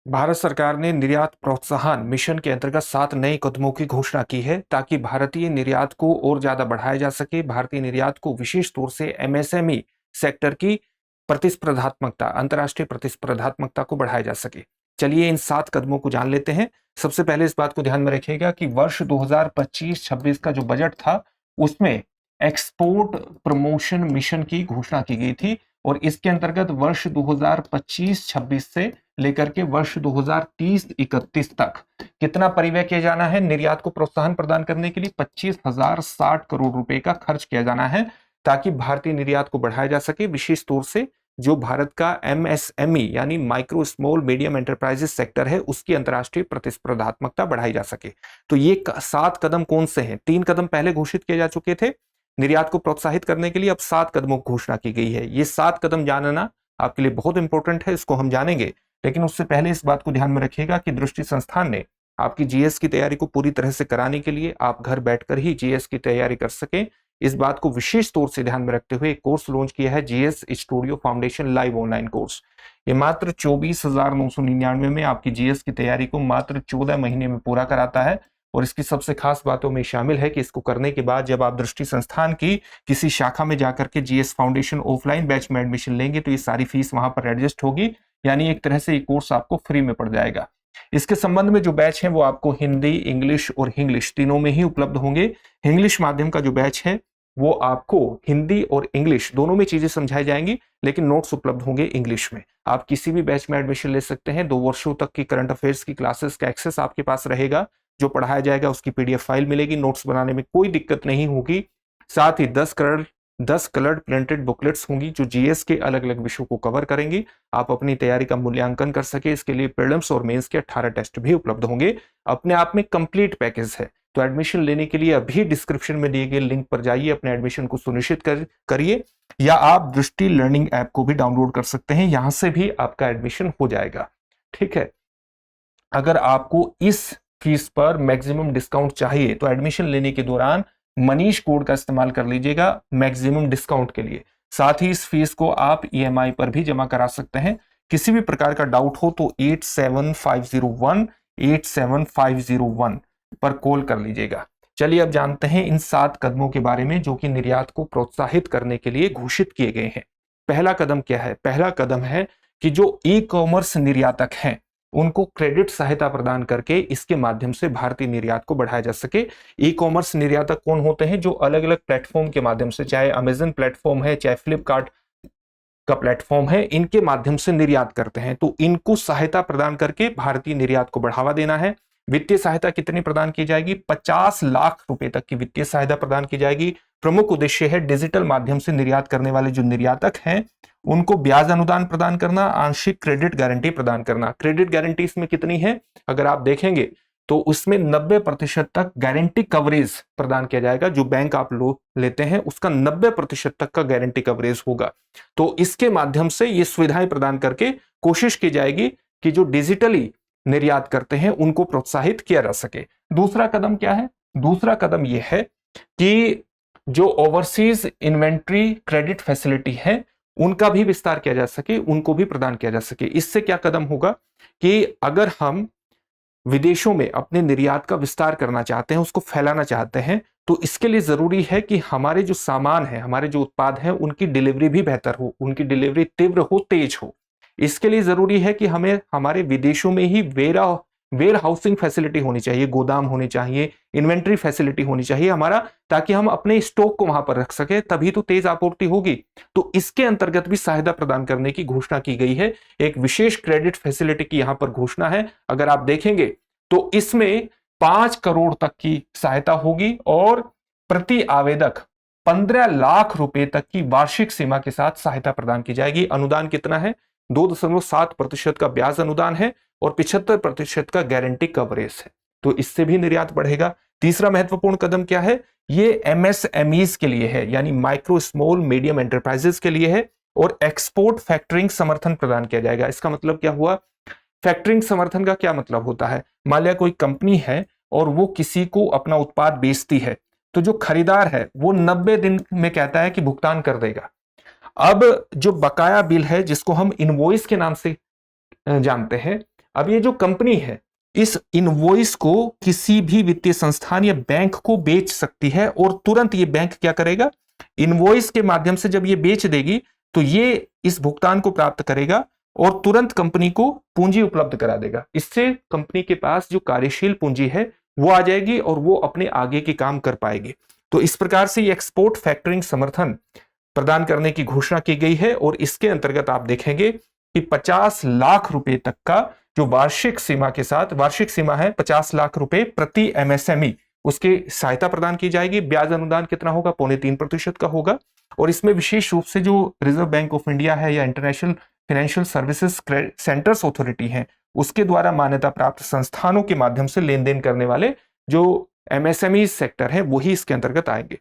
भारत सरकार ने निर्यात प्रोत्साहन मिशन के अंतर्गत 7 नए कदमों की घोषणा की है ताकि भारतीय निर्यात को और ज्यादा बढ़ाया जा सके। भारतीय निर्यात को विशेष तौर से एमएसएमई सेक्टर की प्रतिस्पर्धात्मकता, अंतर्राष्ट्रीय प्रतिस्पर्धात्मकता को बढ़ाया जा सके। चलिए इन 7 कदमों को जान लेते हैं। सबसे पहले इस बात को ध्यान में रखिएगा कि वर्ष 2025-26 का जो बजट था उसमें एक्सपोर्ट प्रमोशन मिशन की घोषणा की गई थी और इसके अंतर्गत वर्ष 2025-26 से लेकर के वर्ष 2030-31 तक कितना परिव्यय किया जाना है? निर्यात को प्रोत्साहन प्रदान करने के लिए 25,060 करोड़ रुपए का खर्च किया जाना है ताकि भारतीय निर्यात को बढ़ाया जा सके। विशेष तौर से जो भारत का एमएसएमई यानी micro small medium enterprises sector है उसकी अंतर्राष्ट्रीय प्रतिस्पर्धात्मकता बढ़ाई जा सके। तो ये 7 कदम कौन से हैं? 3 कदम पहले घोषित किए जा चुके थे निर्यात को प्रोत्साहित करने के लिए, अब 7 कदमों की घोषणा की गई है। ये 7 कदम जानना आपके लिए बहुत इंपॉर्टेंट है, इसको हम जानेंगे। लेकिन उससे पहले इस बात को ध्यान में रखिएगा कि दृष्टि संस्थान ने आपकी जीएस की तैयारी को पूरी तरह से कराने के लिए आप घर बैठकर ही जीएस की तैयारी कर सकें, इस बात को विशेष तौर से ध्यान में रखते हुए एक कोर्स लॉन्च किया है, GS studio foundation live online course. ये मात्र 24,999 में आपकी जीएस की तैयारी को मात्र 14 महीने में पूरा कराता है। और इसकी सबसे खास बातों में शामिल है कि इसको करने के बाद जब आप दृष्टि संस्थान की किसी शाखा में जाकर के जीएस फाउंडेशन ऑफलाइन बैच में एडमिशन लेंगे तो ये सारी फीस वहां पर एडजस्ट होगी, यानी एक तरह से ये कोर्स आपको फ्री में पड़ जाएगा। इसके संबंध में जो बैच है वो आपको हिंदी, इंग्लिश और इंग्लिश तीनों में ही उपलब्ध होंगे। इंग्लिश माध्यम का जो बैच है वो आपको हिंदी और इंग्लिश दोनों में चीजें समझाई जाएंगी, लेकिन नोट्स उपलब्ध होंगे इंग्लिश में। आप किसी भी बैच में एडमिशन ले सकते हैं। 2 वर्षों तक की करंट अफेयर्स की क्लासेस का एक्सेस आपके पास रहेगा। जो पढ़ाया जाएगा उसकी पीडीएफ फाइल मिलेगी, नोट्स बनाने में कोई दिक्कत नहीं होगी। साथ ही 10 कलर्ड प्रिंटेड बुकलेट्स होंगी जो जीएस के अलग अलग विषयों को कवर करेंगी। आप अपनी तैयारी का मूल्यांकन कर सके, इसके लिए प्रीलिम्स और मेंस के 18 टेस्ट भी उपलब्ध होंगे। अपने आप में कंप्लीट पैकेज है। तो एडमिशन लेने के लिए अभी डिस्क्रिप्शन में दिए गए लिंक पर जाइए, अपने एडमिशन को सुनिश्चित करिए, या आप दृष्टि लर्निंग ऐप को भी डाउनलोड कर सकते हैं, यहां से भी आपका एडमिशन हो जाएगा। ठीक है। अगर आपको इस फीस पर मैक्सिमम डिस्काउंट चाहिए तो एडमिशन लेने के दौरान मनीष कोड का इस्तेमाल कर लीजिएगा मैक्सिमम डिस्काउंट के लिए। साथ ही इस फीस को आप ईएमआई पर भी जमा करा सकते हैं। किसी भी प्रकार का डाउट हो तो 8750187501 पर कॉल कर लीजिएगा। चलिए अब जानते हैं इन 7 कदमों के बारे में जो कि निर्यात को प्रोत्साहित करने के लिए घोषित किए गए हैं। पहला कदम क्या है? पहला कदम है कि जो ई कॉमर्स निर्यातक हैं उनको क्रेडिट सहायता प्रदान करके इसके माध्यम से भारतीय निर्यात को बढ़ाया जा सके। ई कॉमर्स निर्यातक कौन होते हैं? जो अलग अलग प्लेटफॉर्म के माध्यम से, चाहे अमेजन प्लेटफॉर्म है, चाहे फ्लिपकार्ट का प्लेटफॉर्म है, इनके माध्यम से निर्यात करते हैं। तो इनको सहायता प्रदान करके भारतीय निर्यात को बढ़ावा देना है। वित्तीय सहायता कितनी प्रदान की जाएगी? 50 लाख रुपए तक की वित्तीय सहायता प्रदान की जाएगी। प्रमुख उद्देश्य है डिजिटल माध्यम से निर्यात करने वाले जो निर्यातक हैं उनको ब्याज अनुदान प्रदान करना, आंशिक क्रेडिट गारंटी प्रदान करना। क्रेडिट गारंटी इसमें कितनी है? अगर आप देखेंगे तो उसमें 90% तक गारंटी कवरेज प्रदान किया जाएगा। जो बैंक आप लोग लेते हैं उसका 90% तक का गारंटी कवरेज होगा। तो इसके माध्यम से ये सुविधाएं प्रदान करके कोशिश की जाएगी कि जो डिजिटली निर्यात करते हैं उनको प्रोत्साहित किया जा सके। दूसरा कदम क्या है? दूसरा कदम यह है कि जो ओवरसीज इन्वेंट्री क्रेडिट फैसिलिटी है उनका भी विस्तार किया जा सके, उनको भी प्रदान किया जा सके। इससे क्या कदम होगा कि अगर हम विदेशों में अपने निर्यात का विस्तार करना चाहते हैं, उसको फैलाना चाहते हैं, तो इसके लिए जरूरी है कि हमारे जो सामान है, हमारे जो उत्पाद हैं, उनकी डिलीवरी भी बेहतर हो, उनकी डिलीवरी तीव्र हो, तेज हो। इसके लिए जरूरी है कि हमें हमारे विदेशों में ही वेयर हाउसिंग फैसिलिटी होनी चाहिए, गोदाम होने चाहिए, इन्वेंट्री फैसिलिटी होनी चाहिए हमारा, ताकि हम अपने स्टॉक को वहां पर रख सके, तभी तो तेज आपूर्ति होगी। तो इसके अंतर्गत भी सहायता प्रदान करने की घोषणा की गई है। एक विशेष क्रेडिट फैसिलिटी की यहां पर घोषणा है। अगर आप देखेंगे तो इसमें 5 करोड़ तक की सहायता होगी और प्रति आवेदक 15 लाख रुपए तक की वार्षिक सीमा के साथ सहायता प्रदान की जाएगी। अनुदान कितना है? 2.7% का ब्याज अनुदान है और 75% का गारंटी कवरेज है। तो इससे भी निर्यात बढ़ेगा। तीसरा महत्वपूर्ण कदम क्या है? ये एमएसएमईज के लिए है, यानी माइक्रो स्मॉल मीडियम एंटरप्राइजेस के लिए है, और एक्सपोर्ट फैक्टरिंग समर्थन प्रदान किया जाएगा। इसका मतलब क्या हुआ? फैक्टरिंग समर्थन का क्या मतलब होता है? मान लिया कोई कंपनी है और वो किसी को अपना उत्पाद बेचती है, तो जो खरीदार है वो 90 दिन में कहता है कि भुगतान कर देगा। अब जो बकाया बिल है जिसको हम इनवॉइस के नाम से जानते हैं, अब ये जो कंपनी है इस इनवॉइस को किसी भी वित्तीय संस्थान या बैंक को बेच सकती है और तुरंत ये बैंक क्या करेगा, इनवॉइस के माध्यम से जब ये बेच देगी तो ये इस भुगतान को प्राप्त करेगा और तुरंत कंपनी को पूंजी उपलब्ध करा देगा। इससे कंपनी के पास जो कार्यशील पूंजी है वो आ जाएगी और वो अपने आगे के काम कर पाएगी। तो इस प्रकार से ये एक्सपोर्ट फैक्टरिंग समर्थन प्रदान करने की घोषणा की गई है और इसके अंतर्गत आप देखेंगे कि 50 लाख रुपए तक का जो वार्षिक सीमा के साथ, वार्षिक सीमा है 50 लाख रुपए प्रति एमएसएमई, उसकी सहायता प्रदान की जाएगी। ब्याज अनुदान कितना होगा, 0.3% का होगा। और इसमें विशेष रूप से जो रिजर्व बैंक ऑफ इंडिया है या international financial services centres authority है उसके द्वारा मान्यता प्राप्त संस्थानों के माध्यम से लेन देन करने वाले जो एमएसएमई सेक्टर है वही इसके अंतर्गत आएंगे।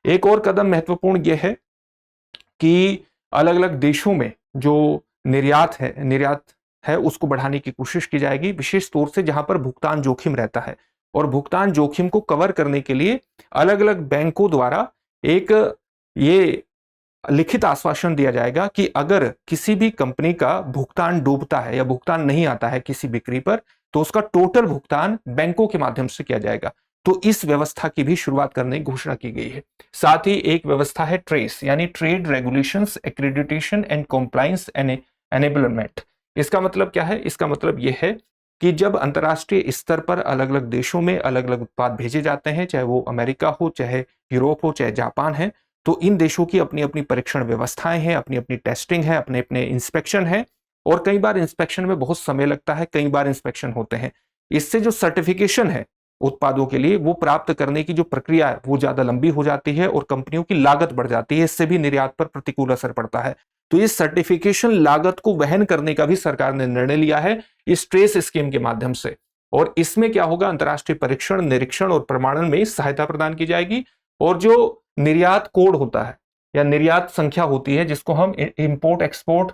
एक और कदम महत्वपूर्ण यह है कि अलग अलग देशों में जो निर्यात है उसको बढ़ाने की कोशिश की जाएगी, विशेष तौर से जहां पर भुगतान जोखिम रहता है। और भुगतान जोखिम को कवर करने के लिए अलग अलग बैंकों द्वारा एक ये लिखित आश्वासन दिया जाएगा कि अगर किसी भी कंपनी का भुगतान डूबता है या भुगतान नहीं आता है किसी बिक्री पर, तो उसका टोटल भुगतान बैंकों के माध्यम से किया जाएगा। तो इस व्यवस्था की भी शुरुआत करने की घोषणा की गई है। साथ ही एक व्यवस्था है ट्रेस यानी trade regulations accreditation and compliance enablement. इसका मतलब क्या है, इसका मतलब यह है कि जब अंतर्राष्ट्रीय स्तर पर अलग अलग देशों में अलग अलग उत्पाद भेजे जाते हैं, चाहे वो अमेरिका हो, चाहे यूरोप हो, चाहे जापान है, तो इन देशों की अपनी अपनी परीक्षण व्यवस्थाएं हैं, अपनी अपनी टेस्टिंग है, अपने अपने इंस्पेक्शन है। और कई बार इंस्पेक्शन में बहुत समय लगता है, कई बार इंस्पेक्शन होते हैं। इससे जो सर्टिफिकेशन है उत्पादों के लिए वो प्राप्त करने की जो प्रक्रिया है वो ज्यादा लंबी हो जाती है और कंपनियों की लागत बढ़ जाती है। इससे भी निर्यात पर प्रतिकूल असर पड़ता है। तो इस सर्टिफिकेशन लागत को वहन करने का भी सरकार ने निर्णय लिया है इस ट्रेस स्कीम के माध्यम से। और इसमें क्या होगा, अंतर्राष्ट्रीय परीक्षण, निरीक्षण और प्रमाणन में सहायता प्रदान की जाएगी। और जो निर्यात कोड होता है या निर्यात संख्या होती है जिसको हम इंपोर्ट एक्सपोर्ट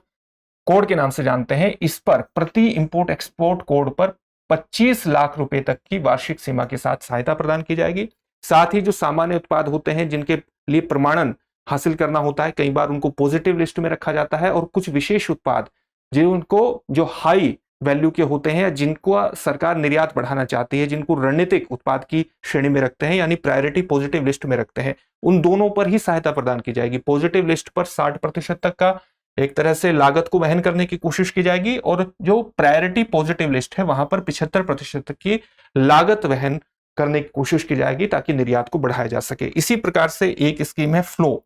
कोड के नाम से जानते हैं, इस पर प्रति इंपोर्ट एक्सपोर्ट कोड पर 25 लाख रुपए तक की वार्षिक सीमा के साथ सहायता प्रदान की जाएगी। साथ ही जो सामान्य उत्पाद होते हैं जिनके लिए प्रमाणन हासिल करना होता है, कई बार उनको पॉजिटिव लिस्ट में रखा जाता है। और कुछ विशेष उत्पाद जिनको जो हाई वैल्यू के होते हैं, जिनको सरकार निर्यात बढ़ाना चाहती है, जिनको रणनीतिक उत्पाद की श्रेणी में रखते हैं यानी प्रायोरिटी पॉजिटिव लिस्ट में रखते हैं, उन दोनों पर ही सहायता प्रदान की जाएगी। पॉजिटिव लिस्ट पर 60% तक का एक तरह से लागत को वहन करने की कोशिश की जाएगी और जो प्रायोरिटी पॉजिटिव लिस्ट है वहां पर 75% तक की लागत वहन करने की कोशिश की जाएगी ताकि निर्यात को बढ़ाया जा सके। इसी प्रकार से एक स्कीम है फ्लो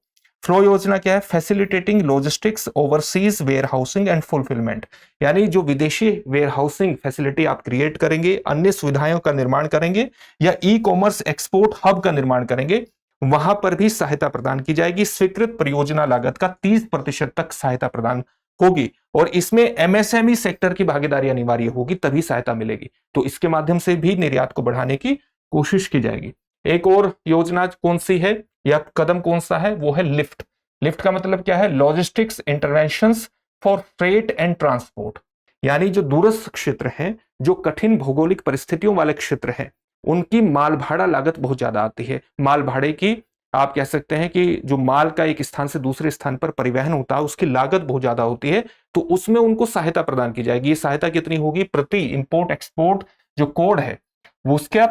योजना। क्या है, facilitating logistics overseas warehousing and fulfilment, यानी जो विदेशी वेयर हाउसिंग फैसिलिटी आप क्रिएट करेंगे, अन्य सुविधाओं का निर्माण करेंगे या ई कॉमर्स एक्सपोर्ट हब का निर्माण करेंगे, वहां पर भी सहायता प्रदान की जाएगी। स्वीकृत परियोजना लागत का 30% तक सहायता प्रदान होगी और इसमें एमएसएमई सेक्टर की भागीदारी अनिवार्य होगी, तभी सहायता मिलेगी। तो इसके माध्यम से भी निर्यात को बढ़ाने की कोशिश की जाएगी। एक और योजना कौन सी है या कदम कौन सा है, वो है लिफ्ट का मतलब क्या है, logistics interventions for freight and transport, यानी जो दूरस्थ क्षेत्र हैं, जो कठिन भौगोलिक परिस्थितियों वाले क्षेत्र हैं, उनकी माल भाड़ा लागत बहुत ज्यादा आती है। माल भाड़े की आप कह सकते हैं कि जो माल का एक स्थान से दूसरे स्थान पर परिवहन होता है उसकी लागत बहुत ज्यादा होती है, तो उसमें उनको सहायता प्रदान की जाएगी। ये सहायता कितनी होगी, प्रति इंपोर्ट एक्सपोर्ट जो कोड है वो उसके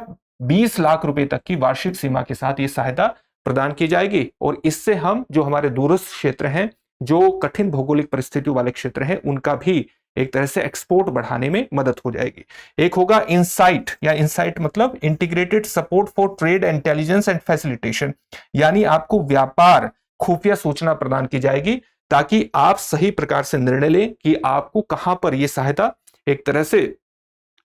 20 लाख रुपए तक की वार्षिक सीमा के साथ ये सहायता प्रदान की जाएगी। और इससे हम जो हमारे दूरस्थ क्षेत्र हैं, जो कठिन भौगोलिक परिस्थितियों वाले क्षेत्र हैं, उनका भी एक तरह से एक्सपोर्ट बढ़ाने में मदद हो जाएगी। एक होगा इनसाइट, या इनसाइट मतलब integrated support for trade intelligence and facilitation, यानी आपको व्यापार खुफिया सूचना प्रदान की जाएगी ताकि आप सही प्रकार से निर्णय लें कि आपको कहां पर यह सहायता, एक तरह से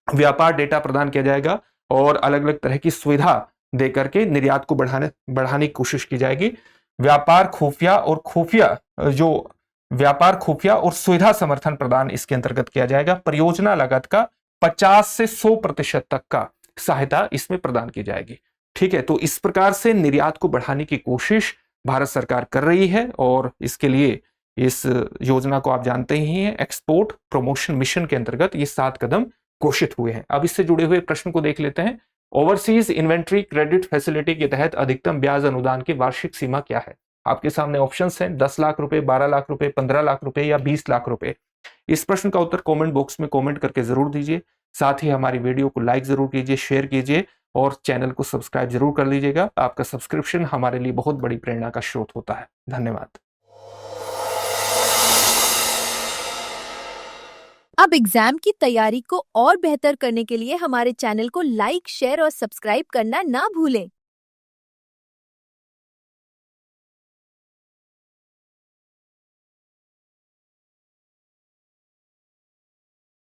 व्यापार डेटा प्रदान किया जाएगा और अलग अलग तरह की सुविधा देकर के निर्यात को बढ़ाने की कोशिश की जाएगी। व्यापार खुफिया और सुविधा समर्थन प्रदान इसके अंतर्गत किया जाएगा। परियोजना लागत का 50 से 100% तक का सहायता इसमें प्रदान की जाएगी। ठीक है, तो इस प्रकार से निर्यात को बढ़ाने की कोशिश भारत सरकार कर रही है और इसके लिए इस योजना को आप जानते ही हैं, एक्सपोर्ट प्रमोशन मिशन के अंतर्गत ये 7 कदम घोषित हुए हैं। अब इससे जुड़े हुए प्रश्न को देख लेते हैं। ओवरसीज इन्वेंट्री क्रेडिट फैसिलिटी के तहत अधिकतम ब्याज अनुदान की वार्षिक सीमा क्या है? आपके सामने ऑप्शंस हैं, 10 लाख रुपए, 12 लाख रुपए, 15 लाख रुपए या 20 लाख रुपए। इस प्रश्न का उत्तर कमेंट बॉक्स में कमेंट करके जरूर दीजिए। साथ ही हमारी वीडियो को लाइक जरूर कीजिए, शेयर कीजिए और चैनल को सब्सक्राइब जरूर कर लीजिएगा। आपका सब्सक्रिप्शन हमारे लिए बहुत बड़ी प्रेरणा का स्रोत होता है। धन्यवाद। अब एग्जाम की तैयारी को और बेहतर करने के लिए हमारे चैनल को लाइक, शेयर और सब्सक्राइब करना ना भूलें।